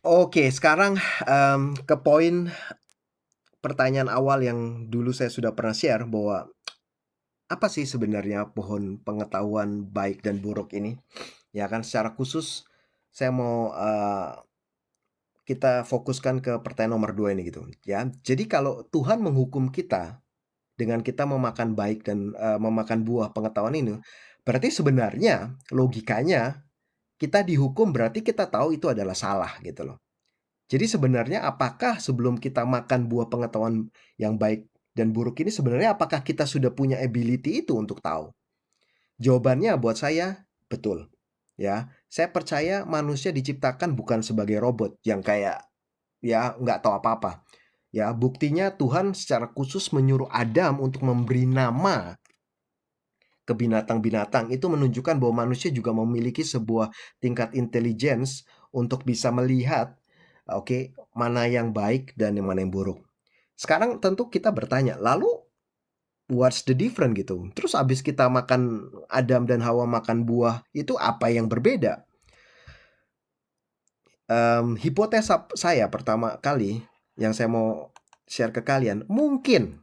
Oke, sekarang, ke poin pertanyaan awal yang dulu saya sudah pernah share bahwa, apa sih sebenarnya pohon pengetahuan baik dan buruk ini? Ya kan, secara khusus saya mau, kita fokuskan ke pertanyaan nomor 2 ini gitu, ya. Jadi kalau Tuhan menghukum kita dengan kita memakan baik dan, memakan buah pengetahuan ini, berarti sebenarnya logikanya kita dihukum berarti kita tahu itu adalah salah gitu loh. Jadi sebenarnya apakah sebelum kita makan buah pengetahuan yang baik dan buruk ini sebenarnya apakah kita sudah punya ability itu untuk tahu? Jawabannya buat saya, betul. Ya, saya percaya manusia diciptakan bukan sebagai robot yang kayak, ya nggak tahu apa-apa. Ya, buktinya Tuhan secara khusus menyuruh Adam untuk memberi nama ke binatang-binatang. Itu menunjukkan bahwa manusia juga memiliki sebuah tingkat intelligence untuk bisa melihat, oke, mana yang baik dan yang mana yang buruk. Sekarang tentu kita bertanya, lalu what's the difference gitu? Terus abis kita makan, Adam dan Hawa makan buah, itu apa yang berbeda? Hipotesa saya pertama kali yang saya mau share ke kalian, mungkin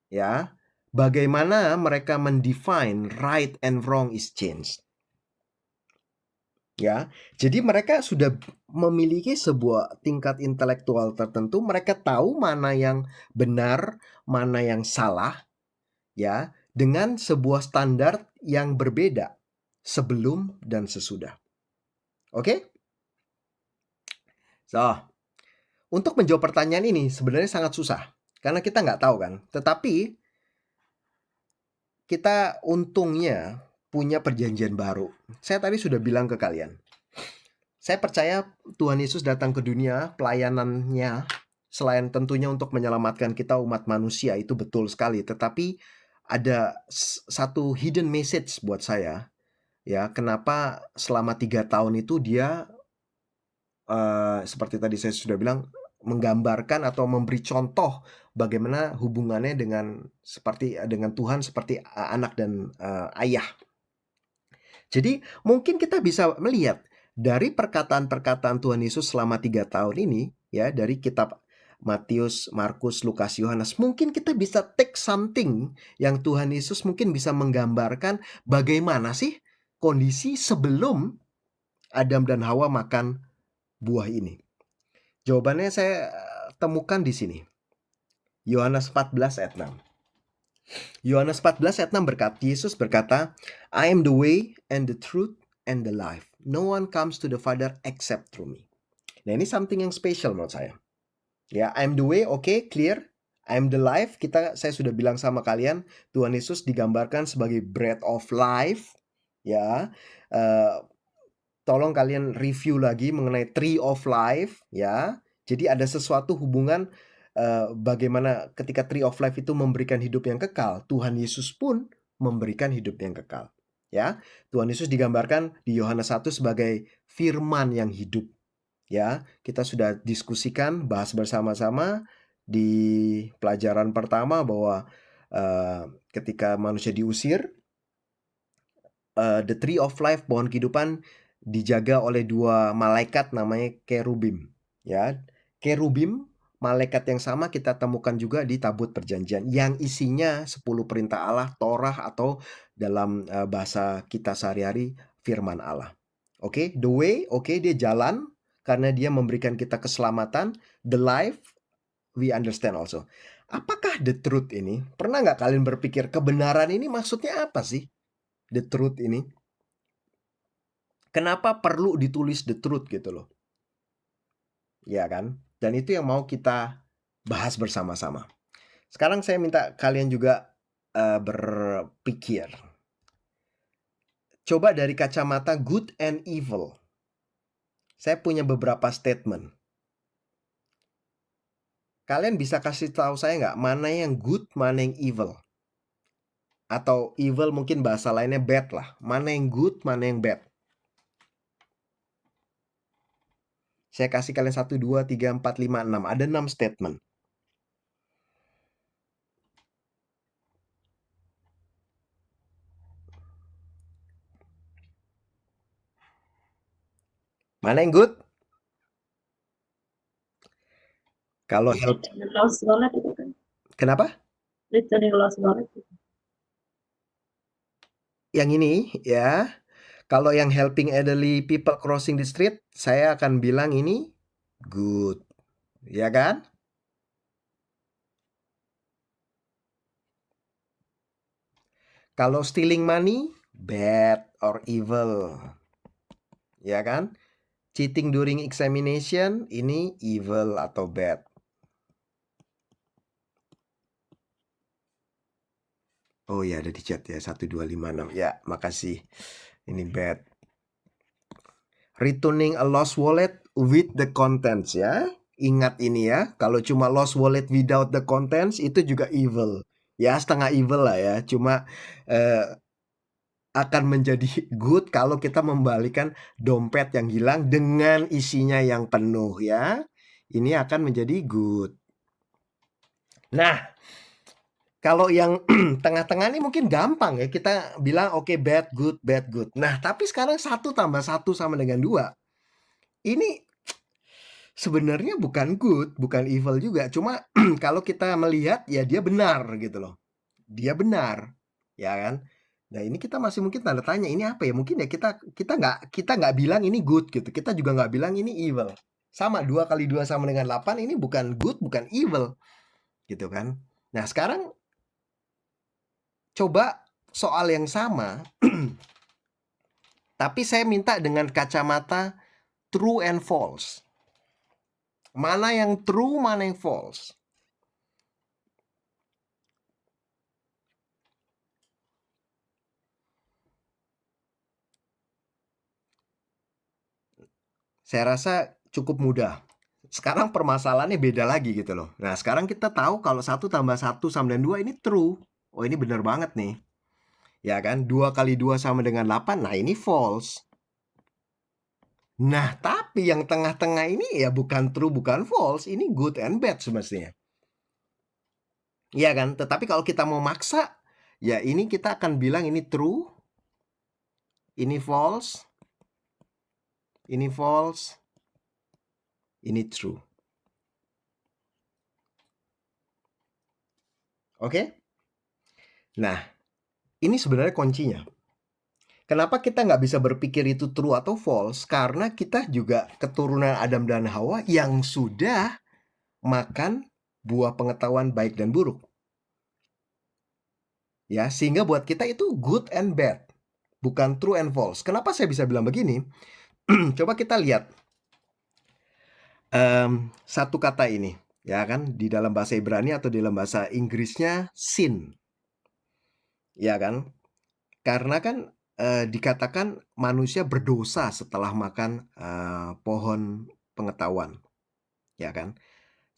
ya, bagaimana mereka mendefine right and wrong is changed. Ya, jadi mereka sudah memiliki sebuah tingkat intelektual tertentu, mereka tahu mana yang benar, mana yang salah, ya, dengan sebuah standar yang berbeda sebelum dan sesudah. Oke? So, untuk menjawab pertanyaan ini sebenarnya sangat susah karena kita nggak tahu kan. Tetapi kita untungnya punya perjanjian baru. Saya tadi sudah bilang ke kalian, saya percaya Tuhan Yesus datang ke dunia, pelayanannya selain tentunya untuk menyelamatkan kita umat manusia itu betul sekali, tetapi ada satu hidden message buat saya, ya, kenapa selama 3 tahun itu dia, seperti tadi saya sudah bilang, menggambarkan atau memberi contoh bagaimana hubungannya dengan dengan Tuhan seperti anak dan, ayah. Jadi mungkin kita bisa melihat dari perkataan-perkataan Tuhan Yesus selama 3 tahun ini, ya, dari kitab Matius, Markus, Lukas, Yohanes, mungkin kita bisa take something yang Tuhan Yesus mungkin bisa menggambarkan bagaimana sih kondisi sebelum Adam dan Hawa makan buah ini. Jawabannya saya temukan di sini. Yohanes 14 ayat 6. Yohanes 14 ayat 6 Yesus berkata, I am the way and the truth and the life. No one comes to the Father except through me. Nah, ini something yang special menurut saya. Ya, I am the way, oke, clear. I am the life. Saya sudah bilang sama kalian, Tuhan Yesus digambarkan sebagai bread of life. Ya, eh, tolong kalian review lagi mengenai tree of life. Ya, jadi ada sesuatu hubungan bagaimana ketika tree of life itu memberikan hidup yang kekal, Tuhan Yesus pun memberikan hidup yang kekal. Ya, Tuhan Yesus digambarkan di Yohanes 1 sebagai firman yang hidup. Ya, kita sudah diskusikan, bahas bersama-sama di pelajaran pertama bahwa ketika manusia diusir, the tree of life, pohon kehidupan, dijaga oleh 2 malaikat namanya kerubim. Ya, kerubim, malaikat yang sama kita temukan juga di tabut perjanjian yang isinya 10 perintah Allah, Torah, atau dalam bahasa kita sehari-hari firman Allah. Oke, the way, oke, dia jalan karena dia memberikan kita keselamatan. The life, we understand also. Apakah the truth ini? Pernah nggak kalian berpikir kebenaran ini maksudnya apa sih? The truth ini. Kenapa perlu ditulis the truth gitu loh. Ya kan? Dan itu yang mau kita bahas bersama-sama. Sekarang saya minta kalian juga berpikir. Coba dari kacamata good and evil. Saya punya beberapa statement. Kalian bisa kasih tahu saya nggak mana yang good, mana yang evil? Atau evil mungkin bahasa lainnya bad lah. Mana yang good, mana yang bad? Saya kasih kalian 1, 2, 3, 4, 5, 6. Ada 6 statement. Mana yang good? Kalau help Lost banget itu kan. kenapa? Literally lost banget gitu. Yang ini ya, kalau yang helping elderly people crossing the street, saya akan bilang ini good, ya kan? Kalau stealing money, bad or evil, ya kan? Cheating during examination, ini evil atau bad. Oh ya, ada di chat ya, 1256. Ya, makasih. Ini bad. Returning a lost wallet with the contents ya. Ingat ini ya, kalau cuma lost wallet without the contents itu juga evil. Ya, setengah evil lah ya. Cuma eh, akan menjadi good kalau kita membalikan dompet yang hilang dengan isinya yang penuh ya. Ini akan menjadi good. Nah, kalau yang tengah-tengah ini mungkin gampang ya. Kita bilang oke, bad, good, bad, good. Nah, tapi sekarang 1 tambah 1 sama dengan 2. Ini sebenarnya bukan good, bukan evil juga. Cuma kalau kita melihat ya dia benar gitu loh. Dia benar, ya kan? Nah, ini kita masih mungkin tanda tanya, ini apa ya? Mungkin ya kita nggak bilang ini good gitu. Kita juga nggak bilang ini evil. Sama 2 kali 2 sama dengan 8 ini bukan good, bukan evil gitu kan. Nah, sekarang coba soal yang sama tapi saya minta dengan kacamata true and false. Mana yang true, mana yang false. Saya rasa cukup mudah. Sekarang permasalahannya beda lagi gitu loh. Nah, sekarang kita tahu kalau 1 tambah 1 sama dengan 2 ini true. Oh, ini bener banget nih. Ya kan? 2 kali 2 sama dengan 8. Nah, ini false. Nah, tapi yang tengah-tengah ini ya bukan true, bukan false. Ini good and bad semestinya. Iya kan? Tetapi kalau kita mau maksa, ya ini kita akan bilang ini true, ini false, ini false, ini true. Oke? Nah, ini sebenarnya kuncinya. Kenapa kita nggak bisa berpikir itu true atau false? Karena kita juga keturunan Adam dan Hawa yang sudah makan buah pengetahuan baik dan buruk. Ya, sehingga buat kita itu good and bad, bukan true and false. Kenapa saya bisa bilang begini? Coba kita lihat satu kata ini, ya kan, di dalam bahasa Ibrani atau di dalam bahasa Inggrisnya sin, ya kan? Karena kan dikatakan manusia berdosa setelah makan pohon pengetahuan, ya kan?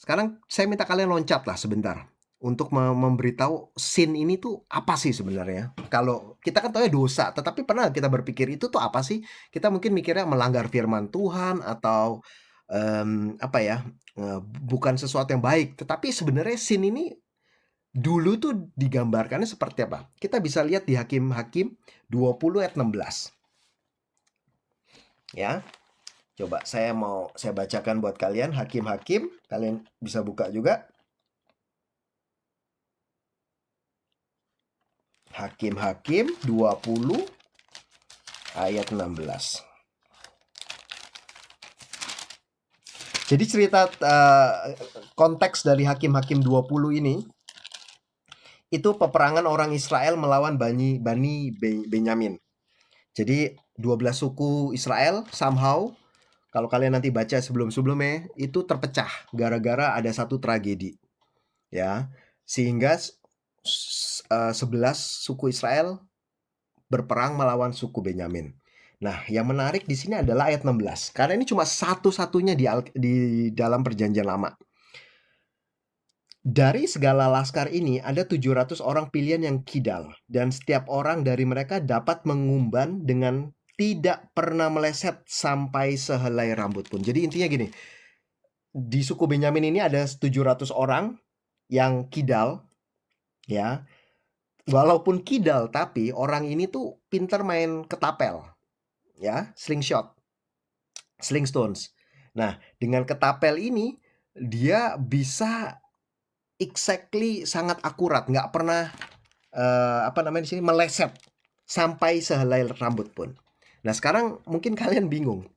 Sekarang saya minta kalian loncat lah sebentar untuk memberitahu sin ini tuh apa sih sebenarnya? Kalau kita kan tahu ya dosa, tetapi pernah kita berpikir itu tuh apa sih? Kita mungkin mikirnya melanggar firman Tuhan atau apa ya? Bukan sesuatu yang baik, tetapi sebenarnya sin ini dulu tuh digambarkannya seperti apa? Kita bisa lihat di Hakim-Hakim 20 ayat 16. Ya. Coba saya bacakan buat kalian Hakim-Hakim, kalian bisa buka juga. Hakim-Hakim 20 ayat 16. Jadi cerita konteks dari Hakim-Hakim 20 ini itu peperangan orang Israel melawan Bani Benyamin. Jadi 12 suku Israel somehow kalau kalian nanti baca sebelum-sebelumnya itu terpecah gara-gara ada satu tragedi. Ya. Sehingga 11 suku Israel berperang melawan suku Benyamin. Nah, yang menarik di sini adalah ayat 16. Karena ini cuma satu-satunya di dalam perjanjian lama. Dari segala laskar ini ada 700 orang pilihan yang kidal. Dan setiap orang dari mereka dapat mengumban dengan tidak pernah meleset sampai sehelai rambut pun. Jadi intinya gini, di suku Benyamin ini ada 700 orang yang kidal, ya. Walaupun kidal, tapi orang ini tuh pinter main ketapel, ya, slingshot, sling stones. Nah, dengan ketapel ini dia bisa exactly sangat akurat, nggak pernah, apa namanya di sini, meleset sampai sehelai rambut pun. Nah, sekarang mungkin kalian bingung,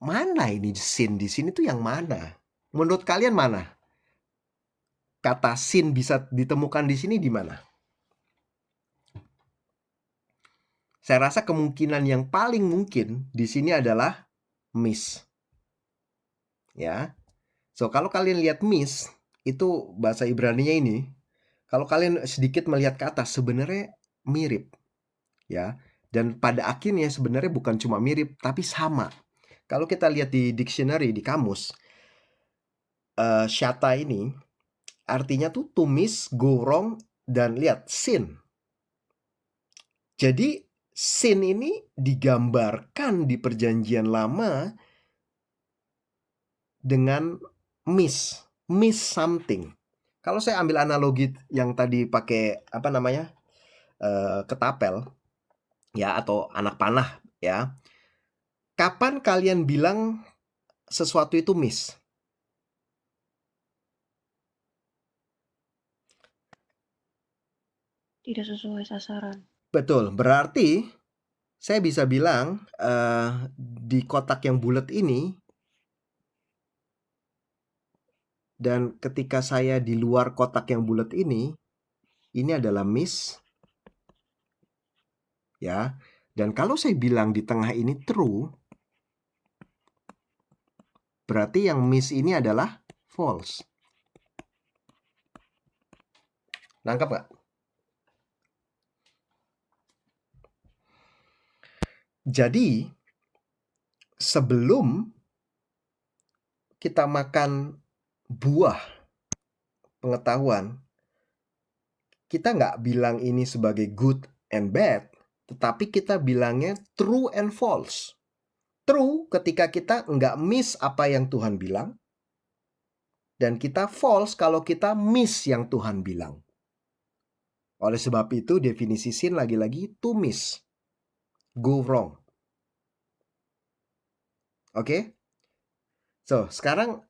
mana ini sin di sini tuh yang mana? Menurut kalian mana? Kata sin bisa ditemukan di sini di mana? Saya rasa kemungkinan yang paling mungkin di sini adalah miss, ya. So, kalau kalian lihat miss, itu bahasa Ibraninya ini, kalau kalian sedikit melihat ke atas, sebenarnya mirip, ya. Dan pada akhirnya sebenarnya bukan cuma mirip, tapi sama. Kalau kita lihat di dictionary, di kamus, shatta ini artinya tuh to miss, go wrong, dan lihat sin. Jadi sin ini digambarkan di Perjanjian Lama dengan miss something. Kalau saya ambil analogi yang tadi pakai apa namanya, ketapel, ya, atau anak panah, ya. Kapan kalian bilang sesuatu itu miss? Tidak sesuai sasaran. Betul, berarti saya bisa bilang di kotak yang bulat ini, dan ketika saya di luar kotak yang bulat ini adalah miss, ya. Dan kalau saya bilang di tengah ini true, berarti yang miss ini adalah false. Nangkap nggak? Jadi, sebelum kita makan buah pengetahuan, kita nggak bilang ini sebagai good and bad, tetapi kita bilangnya true and false. True ketika kita nggak miss apa yang Tuhan bilang, dan kita false kalau kita miss yang Tuhan bilang. Oleh sebab itu definisi sin lagi-lagi to miss, go wrong. Oke? So, sekarang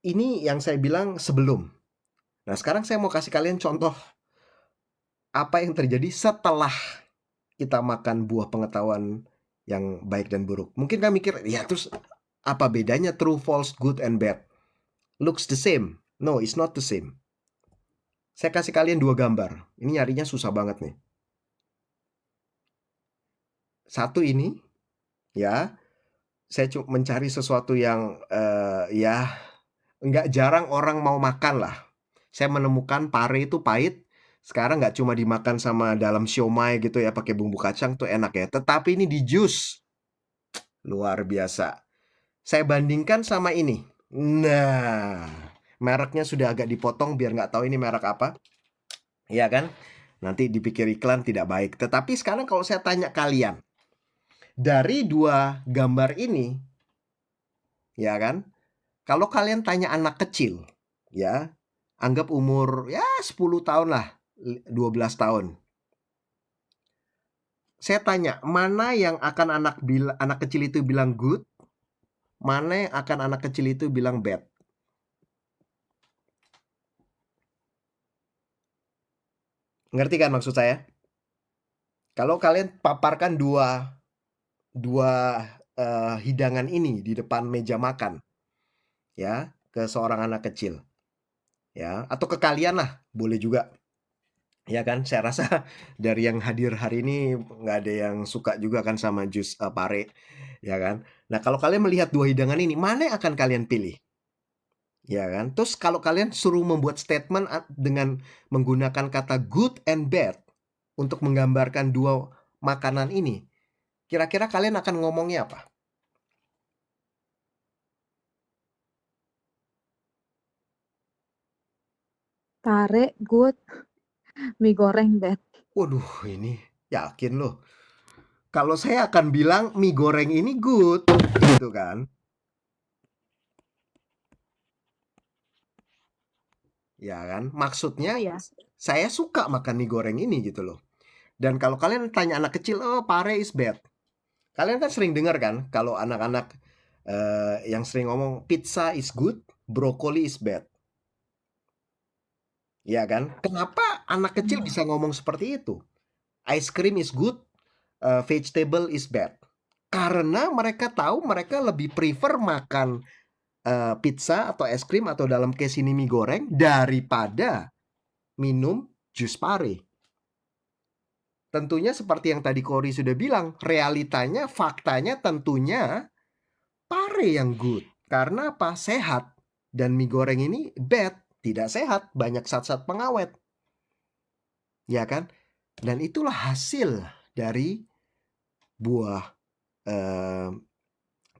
ini yang saya bilang sebelum. Nah, sekarang saya mau kasih kalian contoh apa yang terjadi setelah kita makan buah pengetahuan yang baik dan buruk. Mungkin kalian mikir, ya terus apa bedanya true, false, good, and bad? Looks the same. No, it's not the same. Saya kasih kalian 2 gambar. Ini nyarinya susah banget nih. Satu ini, ya, saya mencari sesuatu yang, ya, nggak jarang orang mau makan lah. Saya menemukan pare itu pahit, sekarang nggak cuma dimakan sama dalam siomay gitu ya, pakai bumbu kacang tuh enak ya, tetapi ini di jus. Luar biasa. Saya bandingkan sama ini. Nah, mereknya sudah agak dipotong biar nggak tahu ini merek apa. Iya kan? Nanti dipikir iklan tidak baik. Tetapi sekarang kalau saya tanya kalian, dari 2 gambar ini, ya kan? Kalau kalian tanya anak kecil, ya, anggap umur ya 10 tahun lah, 12 tahun. Saya tanya, mana yang akan anak kecil itu bilang good? Mana yang akan anak kecil itu bilang bad? Ngerti kan maksud saya? Kalau kalian paparkan dua hidangan ini di depan meja makan, ya, ke seorang anak kecil, ya, atau ke kalian lah, boleh juga, ya kan? Saya rasa dari yang hadir hari ini nggak ada yang suka juga kan sama jus pare, ya kan? Nah, kalau kalian melihat 2 hidangan ini, mana yang akan kalian pilih? Ya kan? Terus kalau kalian suruh membuat statement dengan menggunakan kata good and bad untuk menggambarkan 2 makanan ini, kira-kira kalian akan ngomongnya apa? Pare, good, mie goreng, bad. Waduh, ini yakin loh. Kalau saya akan bilang mie goreng ini good, gitu kan. Ya kan? Maksudnya Oh ya, saya suka makan mie goreng ini gitu loh. Dan kalau kalian tanya anak kecil, "Oh, pare is bad." Kalian kan sering dengar kan kalau anak-anak yang sering ngomong pizza is good, broccoli is bad. Ya kan? Kenapa anak kecil bisa ngomong seperti itu? Ice cream is good, vegetable is bad. Karena mereka tahu mereka lebih prefer makan pizza atau es krim atau dalam case ini mie goreng daripada minum jus pare. Tentunya seperti yang tadi Cory sudah bilang, realitanya, faktanya tentunya pare yang good. Karena apa? Sehat. Dan mie goreng ini bad, tidak sehat, banyak zat-zat pengawet. Ya kan? Dan itulah hasil dari buah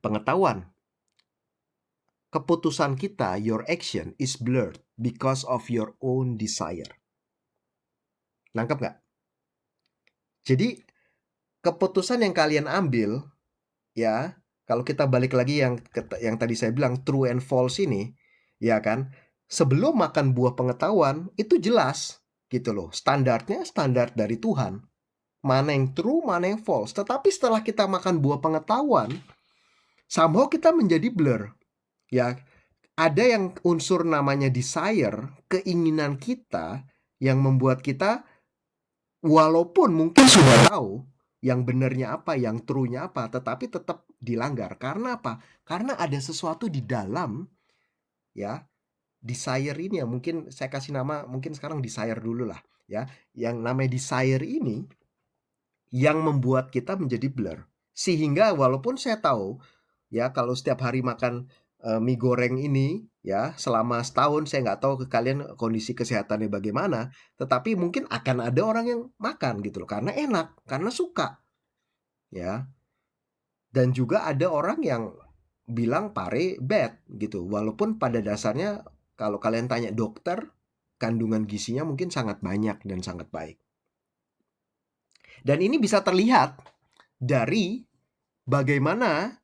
pengetahuan. Keputusan kita, your action is blurred because of your own desire. Nangkep nggak? Jadi, keputusan yang kalian ambil, ya, kalau kita balik lagi yang tadi saya bilang true and false ini, ya kan, sebelum makan buah pengetahuan itu jelas gitu loh, standarnya standar dari Tuhan, mana yang true, mana yang false. Tetapi setelah kita makan buah pengetahuan, somehow kita menjadi blur, ya. Ada yang unsur namanya desire, keinginan kita yang membuat kita walaupun mungkin sudah tahu yang benarnya apa, yang true-nya apa, tetapi tetap dilanggar. Karena apa? Karena ada sesuatu di dalam, ya, desire ini ya, mungkin saya kasih nama, mungkin sekarang desire dulu lah, ya. Yang namanya desire ini yang membuat kita menjadi blur. Sehingga walaupun saya tahu, ya, kalau setiap hari makan mie goreng ini, ya, selama setahun saya nggak tahu ke kalian kondisi kesehatannya bagaimana, tetapi mungkin akan ada orang yang makan gitu loh, karena enak, karena suka, ya. Dan juga ada orang yang bilang pare bad gitu, walaupun pada dasarnya kalau kalian tanya dokter, kandungan gizinya mungkin sangat banyak dan sangat baik. Dan ini bisa terlihat dari bagaimana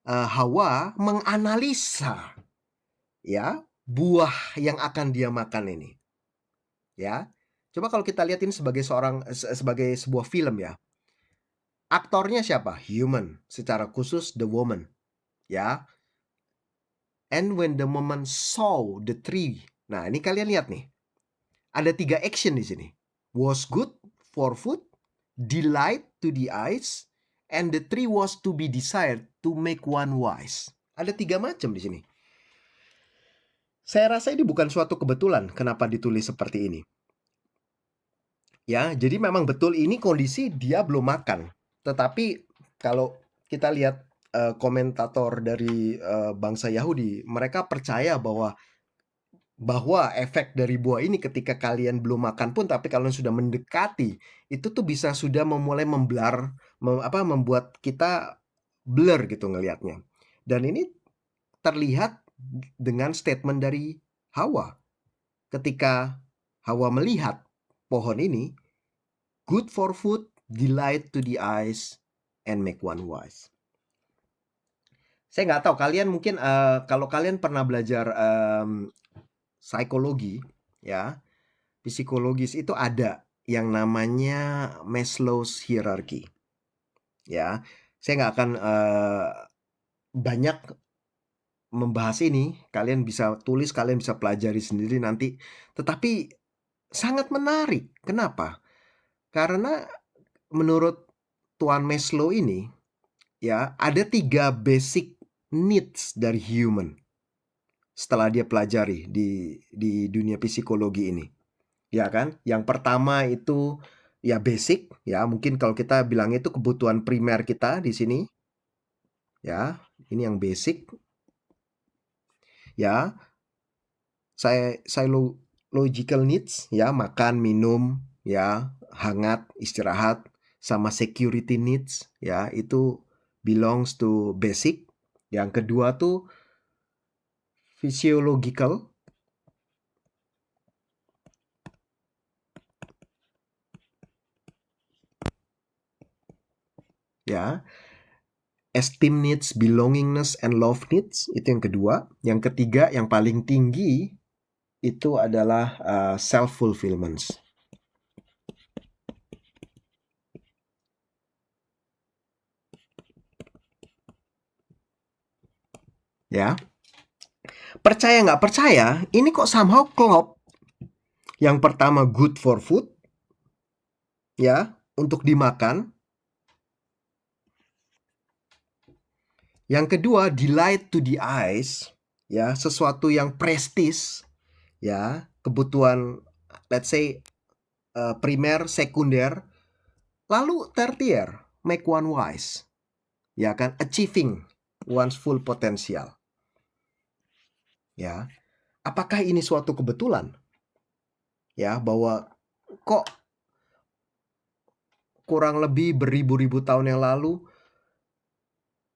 Hawa menganalisa, ya, buah yang akan dia makan ini, ya. Coba kalau kita lihat ini sebagai sebagai sebuah film, ya. Aktornya siapa? Human, secara khusus the woman, ya. And when the woman saw the tree. Nah, ini kalian lihat nih. Ada 3 action di sini. Was good for food, delight to the eyes, and the tree was to be desired to make one wise. Ada 3 macam di sini. Saya rasa ini bukan suatu kebetulan kenapa ditulis seperti ini. Ya, jadi memang betul ini kondisi dia belum makan. Tetapi kalau kita lihat komentator dari bangsa Yahudi, mereka percaya bahwa efek dari buah ini ketika kalian belum makan pun, tapi kalian sudah mendekati, itu tuh bisa sudah memulai membuat kita blur gitu ngelihatnya. Dan ini terlihat dengan statement dari Hawa. Ketika Hawa melihat pohon ini, good for food, delight to the eyes, and make one wise. Saya nggak tahu kalian mungkin kalau kalian pernah belajar psikologi, ya, psikologis itu ada yang namanya Maslow's hierarchy, ya. Saya nggak akan banyak membahas ini, kalian bisa tulis, kalian bisa pelajari sendiri nanti. Tetapi sangat menarik. Kenapa? Karena menurut Tuan Maslow ini, ya, ada 3 basic needs dari human setelah dia pelajari di dunia psikologi ini. Ya kan? Yang pertama itu ya basic, ya, mungkin kalau kita bilang itu kebutuhan primer kita di sini. Ya, ini yang basic. Ya, psychological needs, ya, makan, minum, ya, hangat, istirahat, sama security needs, ya, itu belongs to basic. Yang kedua tuh physiological, ya. Esteem needs, belongingness, and love needs, itu yang kedua. Yang ketiga, yang paling tinggi itu adalah self-fulfillment. Ya. Percaya nggak percaya, ini kok somehow klop. Yang pertama good for food, ya, untuk dimakan. Yang kedua delight to the eyes, ya, sesuatu yang prestis, ya, kebutuhan let's say primer, sekunder, lalu tertier, make one wise, ya kan, achieving one's full potential. Ya, apakah ini suatu kebetulan? Ya, bahwa kok kurang lebih beribu-ribu tahun yang lalu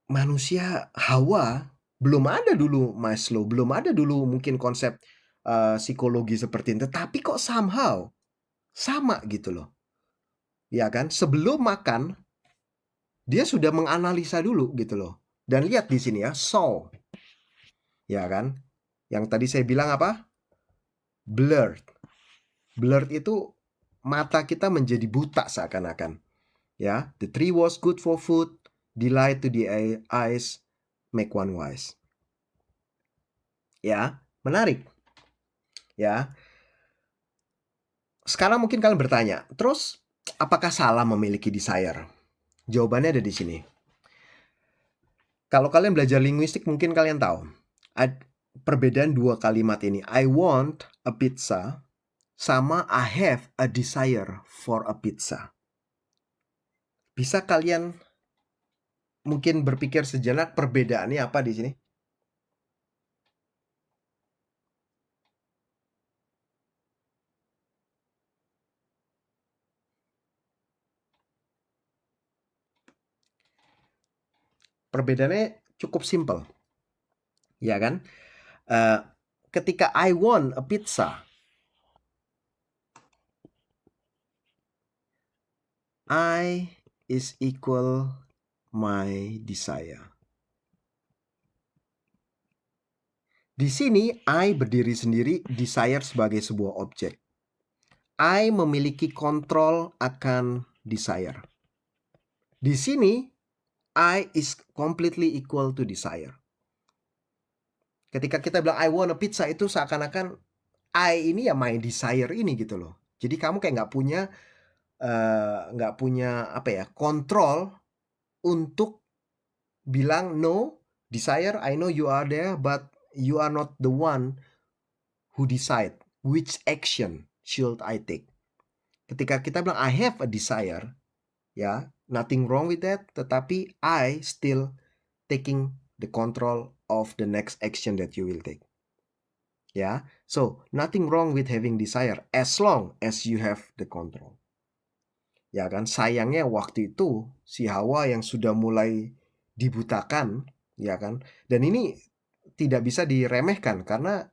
manusia Hawa belum ada dulu Maslow, belum ada dulu mungkin konsep psikologi seperti ini, tetapi kok somehow sama gitu loh. Ya kan? Sebelum makan dia sudah menganalisa dulu gitu loh. Dan lihat di sini ya, saw. Ya kan? Yang tadi saya bilang apa? Blurred. Blurred itu mata kita menjadi buta seakan-akan. Ya, the tree was good for food, delight to the eyes, make one wise. Ya, menarik. Ya. Sekarang mungkin kalian bertanya, terus apakah salah memiliki desire? Jawabannya ada di sini. Kalau kalian belajar linguistik mungkin kalian tahu. Perbedaan dua kalimat ini, I want a pizza sama I have a desire for a pizza. Bisa kalian mungkin berpikir sejenak perbedaannya apa di sini? Perbedaannya cukup simpel. Ya kan? Ketika I want a pizza, I is equal my desire. Di sini I berdiri sendiri, desire sebagai sebuah objek. I memiliki kontrol akan desire. Di sini I is completely equal to desire. Ketika kita bilang I want a pizza, itu seakan-akan I ini ya my desire ini gitu loh. Jadi kamu kayak nggak punya apa ya, kontrol untuk bilang no, desire, I know you are there, but you are not the one who decide which action should I take. Ketika kita bilang I have a desire, ya, nothing wrong with that, tetapi I still taking the control of the next action that you will take. Ya, so nothing wrong with having desire as long as you have the control. Ya kan, sayangnya waktu itu si Hawa yang sudah mulai dibutakan, ya kan, dan ini tidak bisa diremehkan karena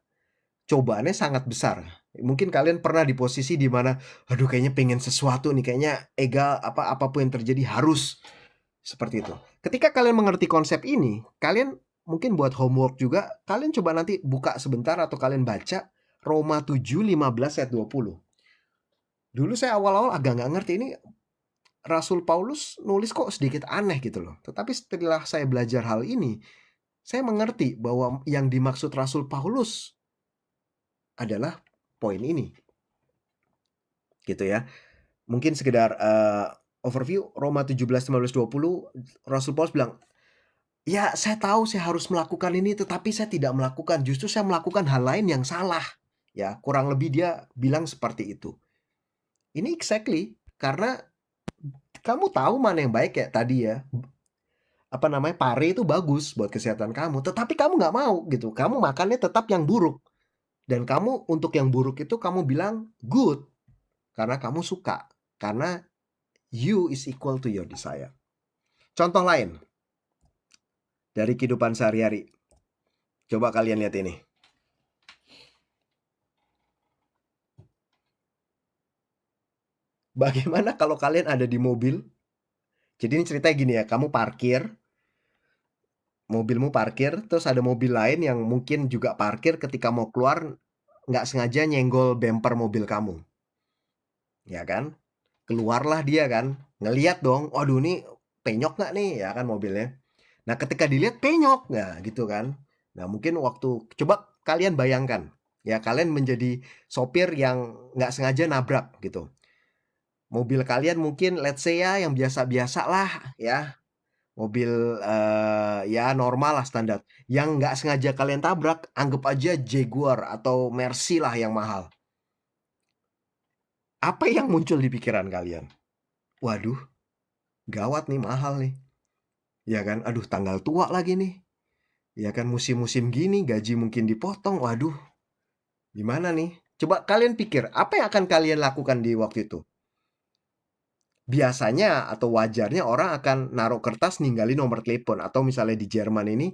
cobaannya sangat besar. Mungkin kalian pernah di posisi di mana, aduh kayaknya pengen sesuatu nih, kayaknya apapun yang terjadi harus seperti itu. Ketika kalian mengerti konsep ini, kalian mungkin buat homework juga, kalian coba nanti buka sebentar atau kalian baca Roma 7:15 ayat 20. Dulu saya awal-awal agak nggak ngerti ini Rasul Paulus nulis kok sedikit aneh gitu loh. Tetapi setelah saya belajar hal ini, saya mengerti bahwa yang dimaksud Rasul Paulus adalah poin ini. Gitu ya. Mungkin sekedar overview Roma 17:15-20, Rasul Paulus bilang, ya saya tahu saya harus melakukan ini tetapi saya tidak melakukan, justru saya melakukan hal lain yang salah. Ya, kurang lebih dia bilang seperti itu. Ini exactly karena kamu tahu mana yang baik ya tadi ya. Apa namanya, pare itu bagus buat kesehatan kamu, tetapi kamu nggak mau gitu. Kamu makannya tetap yang buruk. Dan kamu untuk yang buruk itu kamu bilang good karena kamu suka. Karena you is equal to your desire. Contoh lain dari kehidupan sehari-hari. Coba kalian lihat ini. Bagaimana kalau kalian ada di mobil? Jadi ini ceritanya gini ya, kamu parkir, mobilmu parkir, terus ada mobil lain yang mungkin juga parkir, ketika mau keluar nggak sengaja nyenggol bemper mobil kamu. Ya kan? Keluarlah dia kan, ngeliat dong, waduh ini penyok nggak nih, ya kan mobilnya. Nah ketika dilihat penyok, nah gitu kan. Nah, mungkin coba kalian bayangkan, ya kalian menjadi sopir yang nggak sengaja nabrak gitu. Mobil kalian mungkin let's say ya yang biasa-biasa lah ya, mobil ya normal lah standar. Yang nggak sengaja kalian tabrak, anggap aja Jaguar atau Mercy lah yang mahal. Apa yang muncul di pikiran kalian? Waduh, gawat nih, mahal nih. Ya kan, aduh tanggal tua lagi nih. Ya kan, musim-musim gini gaji mungkin dipotong. Waduh, gimana nih? Coba kalian pikir, apa yang akan kalian lakukan di waktu itu? Biasanya atau wajarnya orang akan naruh kertas ninggalin nomor telepon, atau misalnya di Jerman ini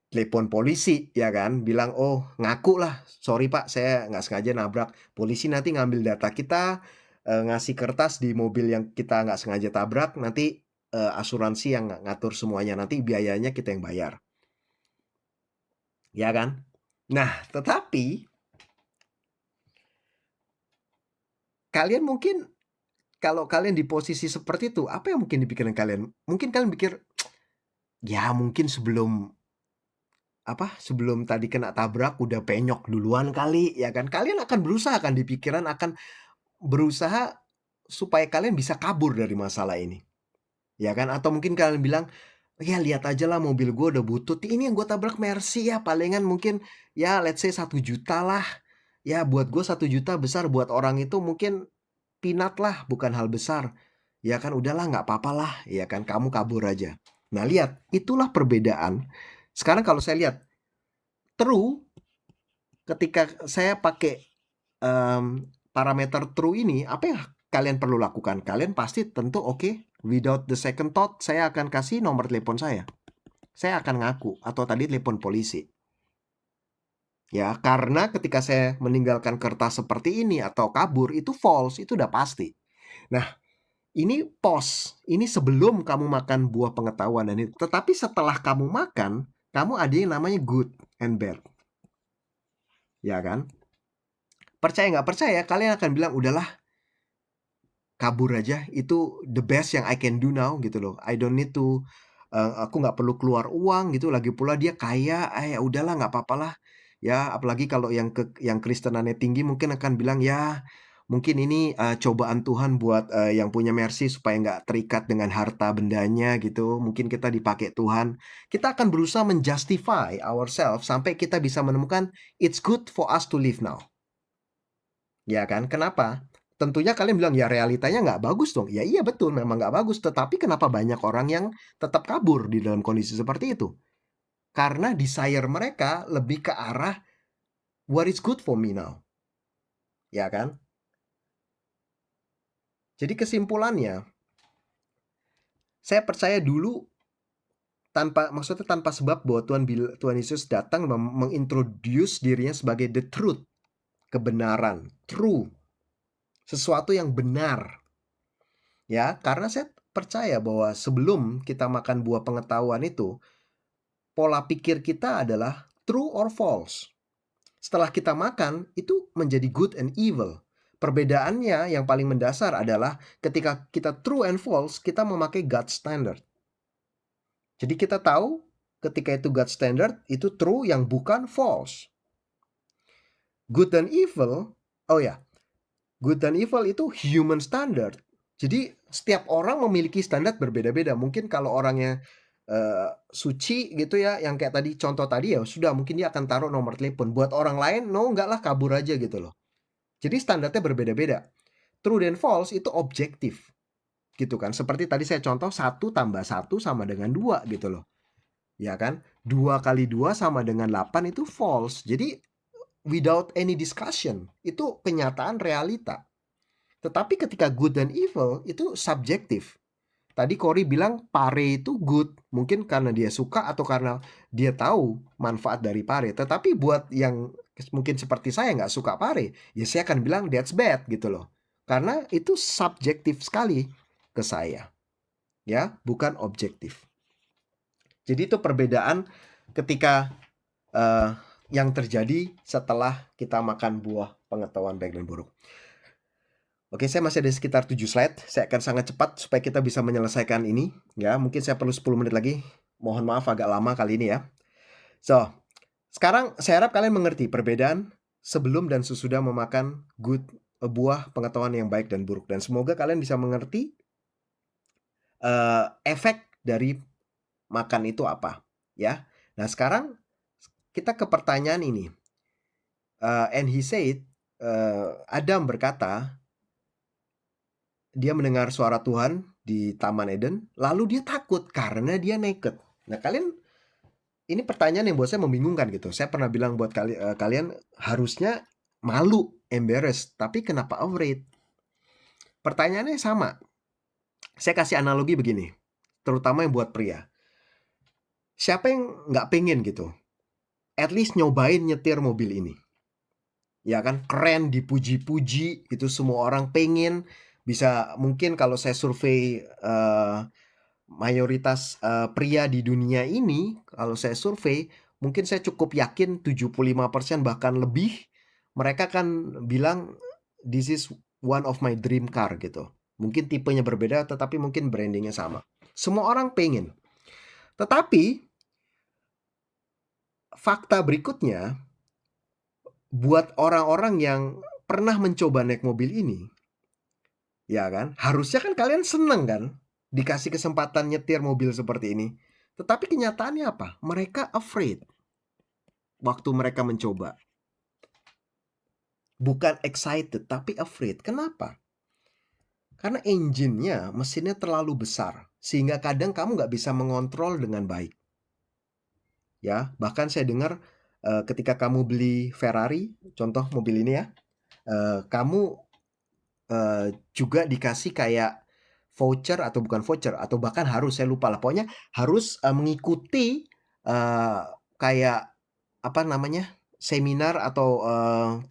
telepon polisi, ya kan, bilang, oh ngaku lah, sorry pak saya nggak sengaja nabrak. Polisi nanti ngambil data kita, ngasih kertas di mobil yang kita nggak sengaja tabrak, nanti asuransi yang ngatur semuanya, nanti biayanya kita yang bayar, ya kan. Nah, tetapi kalian mungkin kalau kalian di posisi seperti itu, apa yang mungkin dipikirin kalian? Mungkin kalian pikir, ya mungkin sebelum tadi kena tabrak udah penyok duluan kali, ya kan? Kalian akan berusaha kan, di pikiran akan berusaha supaya kalian bisa kabur dari masalah ini, ya kan? Atau mungkin kalian bilang, ya lihat aja lah mobil gue udah butut, ini yang gue tabrak Mercy ya, palingan mungkin ya let's say 1 juta lah. Ya buat gue 1 juta besar, buat orang itu mungkin peanut lah, bukan hal besar. Ya kan, udahlah nggak apa-apa lah, ya kan, kamu kabur aja. Nah lihat, itulah perbedaan. Sekarang kalau saya lihat, true, ketika saya pakai parameter true ini, apa yang kalian perlu lakukan? Kalian pasti tentu without the second thought, saya akan kasih nomor telepon saya. Saya akan ngaku, atau tadi telepon polisi. Ya, karena ketika saya meninggalkan kertas seperti ini atau kabur, itu false, itu udah pasti. Nah, ini ini sebelum kamu makan buah pengetahuan dan itu. Tetapi setelah kamu makan, kamu ada yang namanya good and bad. Ya kan? Percaya nggak percaya, kalian akan bilang, udahlah, kabur aja, itu the best yang I can do now gitu loh. I don't need to, aku nggak perlu keluar uang gitu, lagi pula dia kaya, ya udahlah nggak apa-apa lah. Ya, apalagi kalau yang Kristenannya tinggi mungkin akan bilang, ya mungkin ini cobaan Tuhan buat yang punya Mercy supaya nggak terikat dengan harta bendanya gitu. Mungkin kita dipakai Tuhan. Kita akan berusaha menjustify ourselves sampai kita bisa menemukan it's good for us to live now. Ya kan? Kenapa? Tentunya kalian bilang, ya realitanya nggak bagus dong. Ya iya betul, memang nggak bagus. Tetapi kenapa banyak orang yang tetap kabur di dalam kondisi seperti itu? Karena desire mereka lebih ke arah what is good for me now. Ya kan? Jadi kesimpulannya, saya percaya dulu tanpa sebab bahwa Tuhan Yesus datang mengintroduce dirinya sebagai the truth, kebenaran, true, sesuatu yang benar. Ya, karena saya percaya bahwa sebelum kita makan buah pengetahuan itu, pola pikir kita adalah true or false. Setelah kita makan, itu menjadi good and evil. Perbedaannya yang paling mendasar adalah ketika kita true and false, kita memakai God's standard. Jadi kita tahu ketika itu God's standard, itu true yang bukan false. Good and evil, good and evil itu human standard. Jadi setiap orang memiliki standar berbeda-beda. Mungkin kalau orangnya suci gitu ya, yang kayak tadi contoh tadi, ya sudah mungkin dia akan taruh nomor telepon. Buat orang lain, no enggak lah, kabur aja gitu loh. Jadi standarnya berbeda-beda. True dan false itu objektif gitu kan. Seperti tadi saya contoh 1 tambah 1 sama dengan 2 gitu loh. Ya kan? 2 kali 2 sama dengan 8 itu false. Jadi without any discussion, itu kenyataan realita. Tetapi ketika good dan evil itu subjektif. Tadi Cory bilang pare itu good, mungkin karena dia suka atau karena dia tahu manfaat dari pare. Tetapi buat yang mungkin seperti saya nggak suka pare, ya saya akan bilang that's bad gitu loh. Karena itu subjektif sekali ke saya. Ya, bukan objektif. Jadi itu perbedaan ketika yang terjadi setelah kita makan buah pengetahuan baik dan buruk. Oke, saya masih ada sekitar 7 slide. Saya akan sangat cepat supaya kita bisa menyelesaikan ini. Ya, mungkin saya perlu 10 menit lagi. Mohon maaf agak lama kali ini ya. So, Sekarang saya harap kalian mengerti perbedaan sebelum dan sesudah memakan buah pengetahuan yang baik dan buruk, dan semoga kalian bisa mengerti efek dari makan itu apa, ya. Nah, sekarang kita ke pertanyaan ini. And he said, Adam berkata, dia mendengar suara Tuhan di Taman Eden, lalu dia takut karena dia naked. Nah, ini pertanyaan yang buat saya membingungkan gitu. Saya pernah bilang buat kalian harusnya malu, embarrassed, tapi kenapa afraid? Pertanyaannya sama. Saya kasih analogi begini, terutama yang buat pria. Siapa yang nggak pengen gitu, at least nyobain nyetir mobil ini? Ya kan, keren, dipuji-puji, itu semua orang pengen. Bisa mungkin kalau saya survei mayoritas pria di dunia ini, kalau saya survei, mungkin saya cukup yakin 75% bahkan lebih, mereka kan bilang, this is one of my dream car gitu. Mungkin tipenya berbeda, tetapi mungkin brandingnya sama. Semua orang pengen. Tetapi, fakta berikutnya, buat orang-orang yang pernah mencoba naik mobil ini, ya kan, harusnya kan kalian seneng kan, dikasih kesempatan nyetir mobil seperti ini. Tetapi kenyataannya apa? Mereka afraid waktu mereka mencoba. Bukan excited, tapi afraid. Kenapa? Karena engine-nya, mesinnya terlalu besar, sehingga kadang kamu nggak bisa mengontrol dengan baik. Ya, bahkan saya dengar ketika kamu beli Ferrari, contoh mobil ini ya, kamu juga dikasih kayak voucher atau bukan voucher, atau bahkan harus, saya lupa lah, pokoknya harus mengikuti kayak apa namanya, seminar atau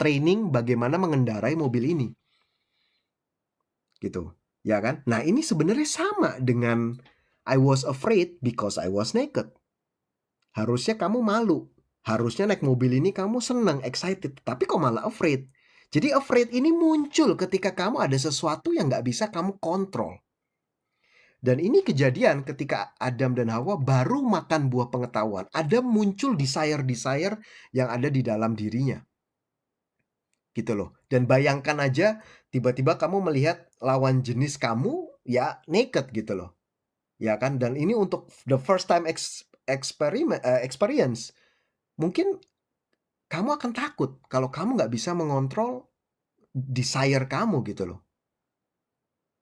training bagaimana mengendarai mobil ini, gitu, ya kan? Nah, ini sebenarnya sama dengan I was afraid because I was naked. Harusnya kamu malu, harusnya naik mobil ini kamu senang, excited, tapi kok malah afraid. Jadi afraid ini muncul ketika kamu ada sesuatu yang nggak bisa kamu kontrol. Dan ini kejadian ketika Adam dan Hawa baru makan buah pengetahuan. Adam muncul desire-desire yang ada di dalam dirinya. Gitu loh. Dan bayangkan aja tiba-tiba kamu melihat lawan jenis kamu ya naked gitu loh. Ya kan? Dan ini untuk the first time experience. Mungkin kamu akan takut kalau kamu nggak bisa mengontrol desire kamu gitu loh.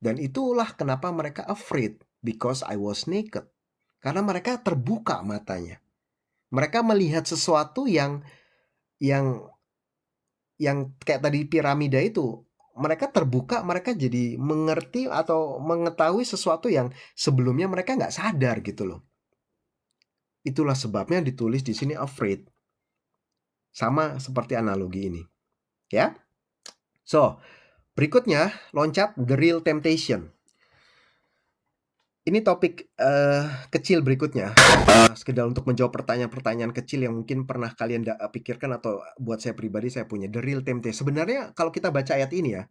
Dan itulah kenapa mereka afraid, because I was naked. Karena mereka terbuka matanya. Mereka melihat sesuatu yang kayak tadi piramida itu. Mereka terbuka, mereka jadi mengerti atau mengetahui sesuatu yang sebelumnya mereka nggak sadar gitu loh. Itulah sebabnya ditulis di sini afraid. Sama seperti analogi ini. Ya. So, berikutnya loncat the real temptation. Ini topik kecil berikutnya, sekedar untuk menjawab pertanyaan-pertanyaan kecil yang mungkin pernah kalian pikirkan, atau buat saya pribadi saya punya the real temptation. Sebenarnya kalau kita baca ayat ini ya,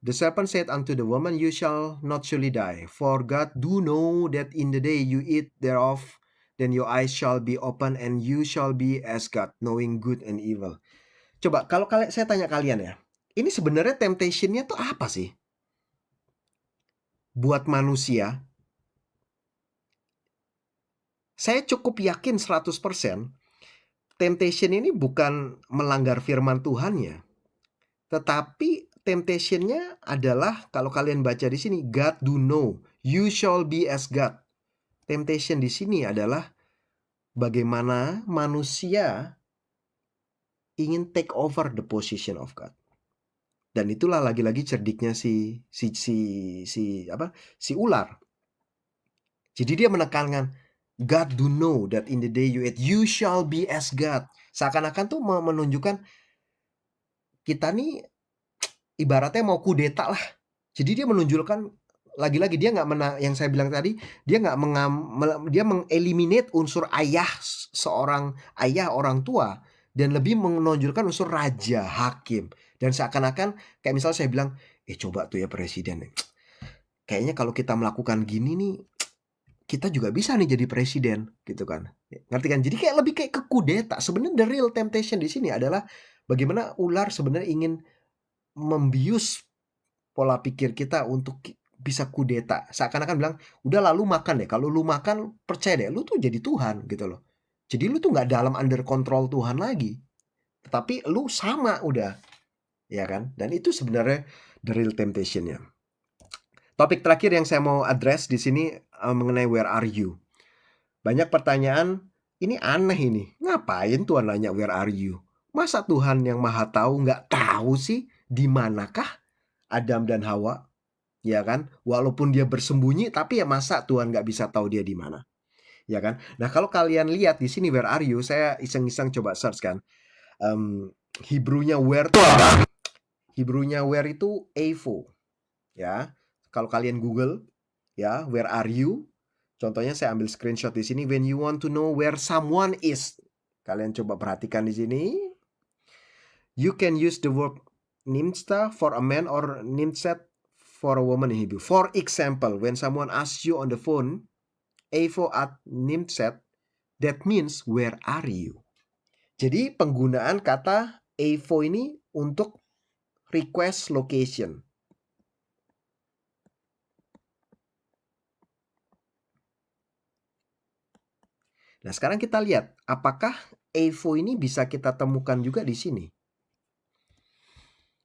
the serpent said unto the woman, you shall not surely die, for God do know that in the day you eat thereof, then your eyes shall be open and you shall be as God, knowing good and evil. Coba kalau saya tanya kalian ya, ini sebenarnya temptation-nya tuh apa sih? Buat manusia, saya cukup yakin 100% temptation ini bukan melanggar firman Tuhannya. Tetapi temptation-nya adalah, kalau kalian baca di sini, God do know, you shall be as God. Temptation di sini adalah bagaimana manusia ingin take over the position of God. Dan itulah lagi-lagi cerdiknya si ular. Jadi dia menekankan, God do know that in the day you eat, you shall be as God. Seakan-akan tuh menunjukkan kita nih ibaratnya mau kudeta lah. Jadi dia menunjukkan lagi-lagi dia nggak yang saya bilang tadi, dia nggak dia mengeliminate unsur ayah, seorang ayah, orang tua, dan lebih menonjolkan unsur raja, hakim. Dan seakan-akan kayak misalnya saya bilang, coba tuh ya presiden, kayaknya kalau kita melakukan gini nih kita juga bisa nih jadi presiden gitu kan. Ngerti kan? Jadi kayak lebih kayak ke kudeta. Sebenarnya the real temptation di sini adalah bagaimana ular sebenarnya ingin membius pola pikir kita untuk bisa kudeta. Seakan-akan bilang, udah lalu makan deh. Kalau lu makan, percaya deh, lu tuh jadi Tuhan gitu loh. Jadi lu tuh nggak dalam under control Tuhan lagi. Tetapi lu sama udah. Ya kan? Dan itu sebenarnya the real temptation-nya. Topik terakhir yang saya mau address di sini mengenai where are you. Banyak pertanyaan, ini aneh ini. Ngapain Tuhan nanya where are you? Masa Tuhan yang Maha Tahu nggak tahu sih di manakah Adam dan Hawa? Ya kan? Walaupun dia bersembunyi, tapi ya masa Tuhan nggak bisa tahu dia di mana? Ya kan? Nah, kalau kalian lihat di sini where are you, saya iseng-iseng coba search kan. Hebrew-nya where itu apa? Hebrew-nya where itu evo. Ya. Kalau kalian Google ya, where are you? Contohnya saya ambil screenshot di sini, when you want to know where someone is. Kalian coba perhatikan di sini. You can use the word nimtza for a man or nimtzet for a woman in Hebrew. For example, when someone asks you on the phone, evo at nimtzet, that means where are you? Jadi penggunaan kata evo ini untuk request location. Nah, sekarang kita lihat apakah evo ini bisa kita temukan juga di sini.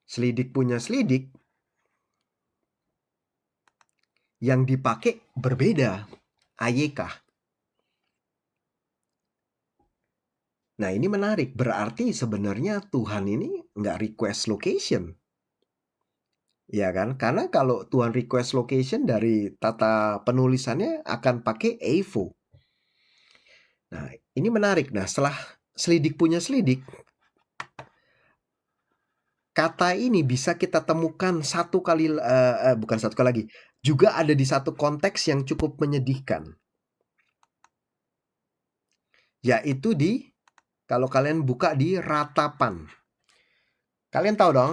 Selidik punya selidik, yang dipakai berbeda, AYK. Nah, ini menarik. Berarti sebenarnya Tuhan ini nggak request location. Ya kan? Karena kalau Tuhan request location dari tata penulisannya akan pakai evo. Nah, ini menarik. Nah, setelah selidik punya selidik, kata ini bisa kita temukan bukan satu kali lagi, juga ada di satu konteks yang cukup menyedihkan. Yaitu kalau kalian buka di Ratapan. Kalian tahu dong,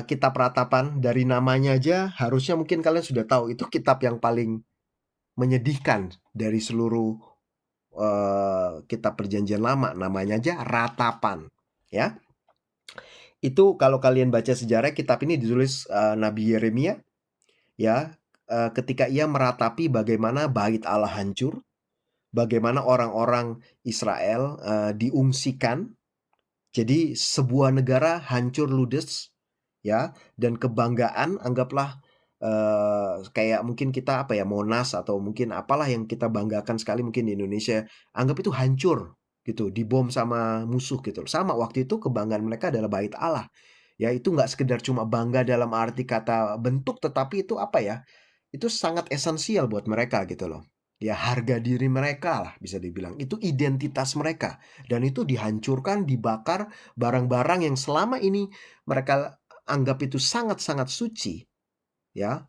kitab Ratapan, dari namanya aja harusnya mungkin kalian sudah tahu, itu kitab yang paling menyedihkan dari seluruh kitab Perjanjian Lama. Namanya aja Ratapan, ya. Itu kalau kalian baca sejarah, kitab ini ditulis Nabi Yeremia, ya, ketika ia meratapi bagaimana bait Allah hancur, bagaimana orang-orang Israel diungsikan. Jadi sebuah negara hancur ludes, ya, dan kebanggaan anggaplah kayak mungkin kita Monas atau mungkin apalah yang kita banggakan sekali mungkin di Indonesia, anggap itu hancur gitu, dibom sama musuh gitu. Sama waktu itu kebanggaan mereka adalah bait Allah. Ya, itu nggak sekedar cuma bangga dalam arti kata bentuk, tetapi itu itu sangat esensial buat mereka gitu loh. Ya, harga diri mereka lah bisa dibilang. Itu identitas mereka. Dan itu dihancurkan, dibakar, barang-barang yang selama ini mereka anggap itu sangat-sangat suci, ya,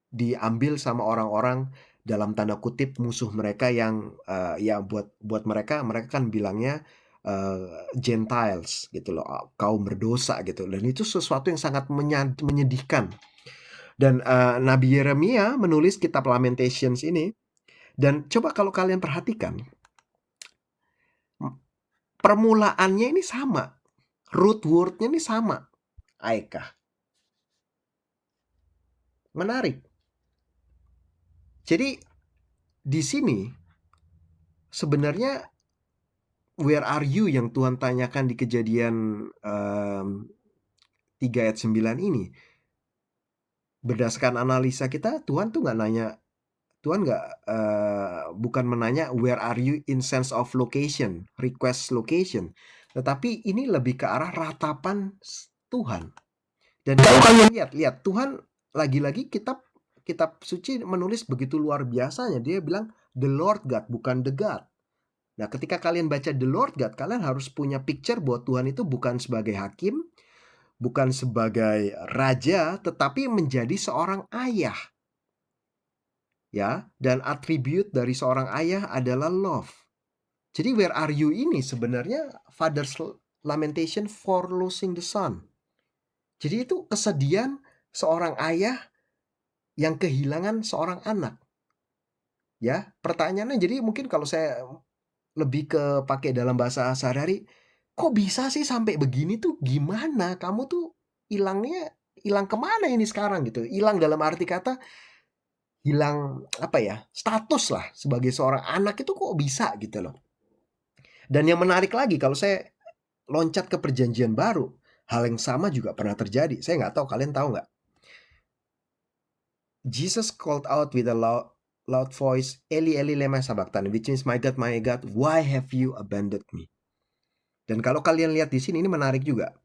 diambil sama orang-orang dalam tanda kutip musuh mereka yang ya buat mereka kan bilangnya Gentiles gitu loh, kaum berdosa gitu. Dan itu sesuatu yang sangat menyedihkan. Dan Nabi Yeremia menulis kitab Lamentations ini, dan coba kalau kalian perhatikan, permulaannya ini sama, root word-nya ini sama, Aika. Menarik. Jadi di sini sebenarnya where are you yang Tuhan tanyakan di Kejadian 3 ayat 9 ini, berdasarkan analisa kita, Tuhan tuh nggak nanya, Tuhan bukan menanya where are you in sense of location, request location, tetapi ini lebih ke arah ratapan Tuhan. Dan kalau kalian lihat Tuhan lagi-lagi kitab suci menulis begitu luar biasanya. Dia bilang the Lord God, bukan the God. Nah, ketika kalian baca the Lord God, kalian harus punya picture bahwa Tuhan itu bukan sebagai hakim, bukan sebagai raja, tetapi menjadi seorang ayah. Ya, dan atribut dari seorang ayah adalah love. Jadi where are you ini sebenarnya Father's lamentation for losing the son. Jadi itu kesedihan seorang ayah yang kehilangan seorang anak. Ya, pertanyaannya jadi mungkin kalau saya lebih ke pakai dalam bahasa sehari-hari, kok bisa sih sampai begini tuh gimana? Kamu tuh hilangnya hilang kemana ini sekarang gitu? Hilang dalam arti kata hilang apa ya? Status lah sebagai seorang anak itu kok bisa gitu loh. Dan yang menarik lagi kalau saya loncat ke perjanjian baru, hal yang sama juga pernah terjadi. Saya nggak tahu kalian tahu nggak? Jesus called out with a loud voice, Eli Eli lema sabachthani, which means my God, why have you abandoned me? Dan kalau kalian lihat di sini ini menarik juga.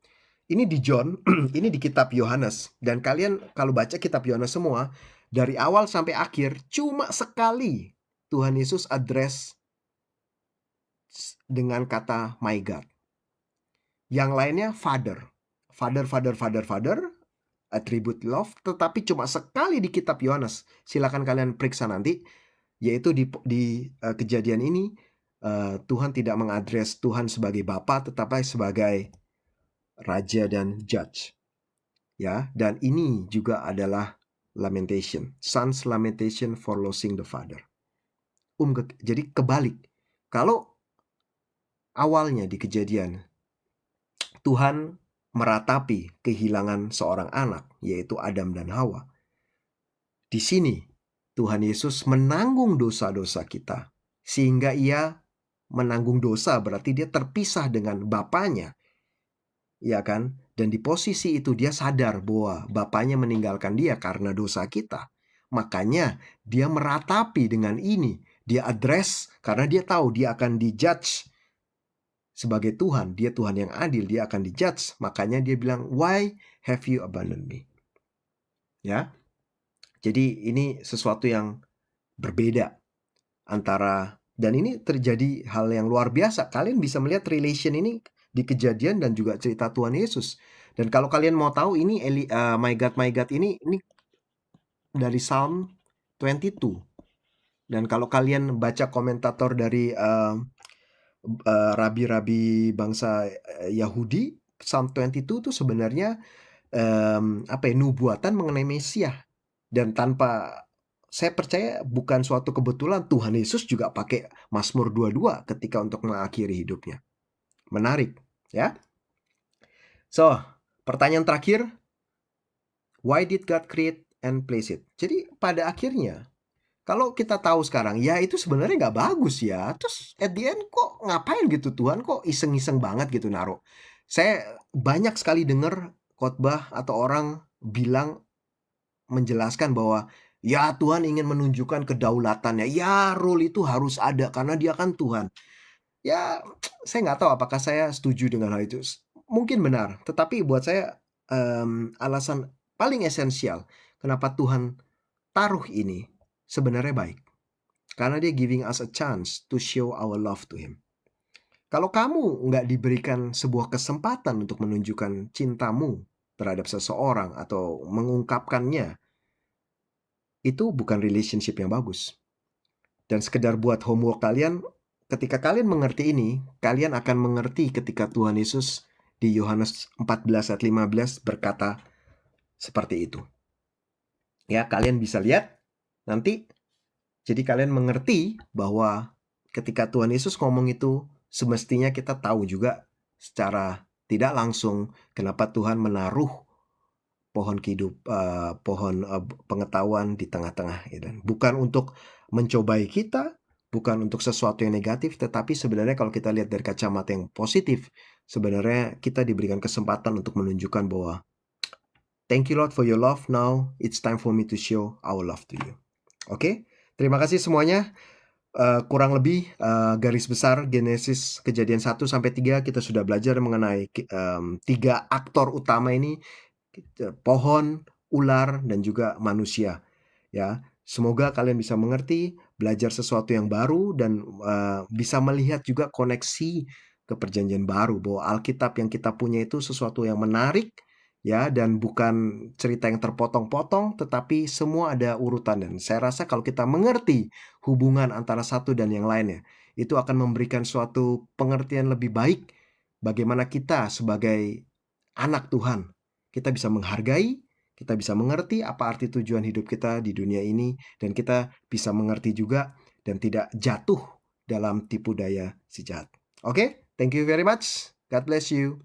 Ini di John, ini di kitab Yohanes. Dan kalian kalau baca kitab Yohanes semua, dari awal sampai akhir, cuma sekali Tuhan Yesus address dengan kata my God. Yang lainnya Father. Father, atribut love, tetapi cuma sekali di kitab Yohanes. Silakan kalian periksa nanti, yaitu di kejadian ini, Tuhan tidak mengadres Tuhan sebagai Bapa, tetapi sebagai Raja dan Judge. Ya, dan ini juga adalah lamentation, son's lamentation for losing the father. Jadi kebalik. Kalau awalnya di kejadian Tuhan meratapi kehilangan seorang anak, yaitu Adam dan Hawa. Di sini Tuhan Yesus menanggung dosa-dosa kita, sehingga ia menanggung dosa berarti dia terpisah dengan Bapanya, ya kan? Dan di posisi itu dia sadar bahwa Bapanya meninggalkan dia karena dosa kita. Makanya dia meratapi dengan ini. Dia address karena dia tahu dia akan dijudge sebagai Tuhan. Dia Tuhan yang adil, dia akan dijudge. Makanya dia bilang, why have you abandoned me? Ya. Jadi ini sesuatu yang berbeda antara, dan ini terjadi hal yang luar biasa. Kalian bisa melihat relation ini di kejadian dan juga cerita Tuhan Yesus. Dan kalau kalian mau tahu ini my God ini dari Psalm 22. Dan kalau kalian baca komentator dari rabi-rabi bangsa Yahudi, Psalm 22 tuh sebenarnya nubuatan mengenai Mesias. Dan tanpa, saya percaya bukan suatu kebetulan Tuhan Yesus juga pakai Mazmur 22 ketika untuk mengakhiri hidupnya. Menarik, ya. So, pertanyaan terakhir, why did God create and place it? Jadi pada akhirnya, kalau kita tahu sekarang, ya itu sebenarnya nggak bagus ya. Terus at the end kok ngapain gitu Tuhan, kok iseng-iseng banget gitu naruh. Saya banyak sekali dengar khotbah atau orang bilang, menjelaskan bahwa ya Tuhan ingin menunjukkan kedaulatannya. Ya rule itu harus ada karena dia kan Tuhan. Ya saya nggak tahu apakah saya setuju dengan hal itu. Mungkin benar, tetapi buat saya alasan paling esensial kenapa Tuhan taruh ini sebenarnya baik. Karena dia giving us a chance to show our love to him. Kalau kamu nggak diberikan sebuah kesempatan untuk menunjukkan cintamu terhadap seseorang atau mengungkapkannya, itu bukan relationship yang bagus. Dan sekedar buat homework kalian, ketika kalian mengerti ini, kalian akan mengerti ketika Tuhan Yesus di Yohanes 14 ayat 15 berkata seperti itu. Ya, kalian bisa lihat nanti. Jadi kalian mengerti bahwa ketika Tuhan Yesus ngomong itu, semestinya kita tahu juga secara tidak langsung kenapa Tuhan menaruh pohon pengetahuan di tengah-tengah. Bukan untuk mencobai kita, bukan untuk sesuatu yang negatif, tetapi sebenarnya kalau kita lihat dari kacamata yang positif, sebenarnya kita diberikan kesempatan untuk menunjukkan bahwa thank you Lord for your love, now it's time for me to show our love to you. Oke? Terima kasih semuanya. Kurang lebih garis besar Genesis Kejadian 1-3 kita sudah belajar mengenai 3 aktor utama ini, pohon, ular, dan juga manusia. Ya, semoga kalian bisa mengerti, belajar sesuatu yang baru, dan bisa melihat juga koneksi ke perjanjian baru, bahwa Alkitab yang kita punya itu sesuatu yang menarik, ya, dan bukan cerita yang terpotong-potong, tetapi semua ada urutan. Dan saya rasa kalau kita mengerti hubungan antara satu dan yang lainnya, itu akan memberikan suatu pengertian lebih baik bagaimana kita sebagai anak Tuhan, kita bisa menghargai, kita bisa mengerti apa arti tujuan hidup kita di dunia ini, dan kita bisa mengerti juga dan tidak jatuh dalam tipu daya si jahat. Oke, thank you very much. God bless you.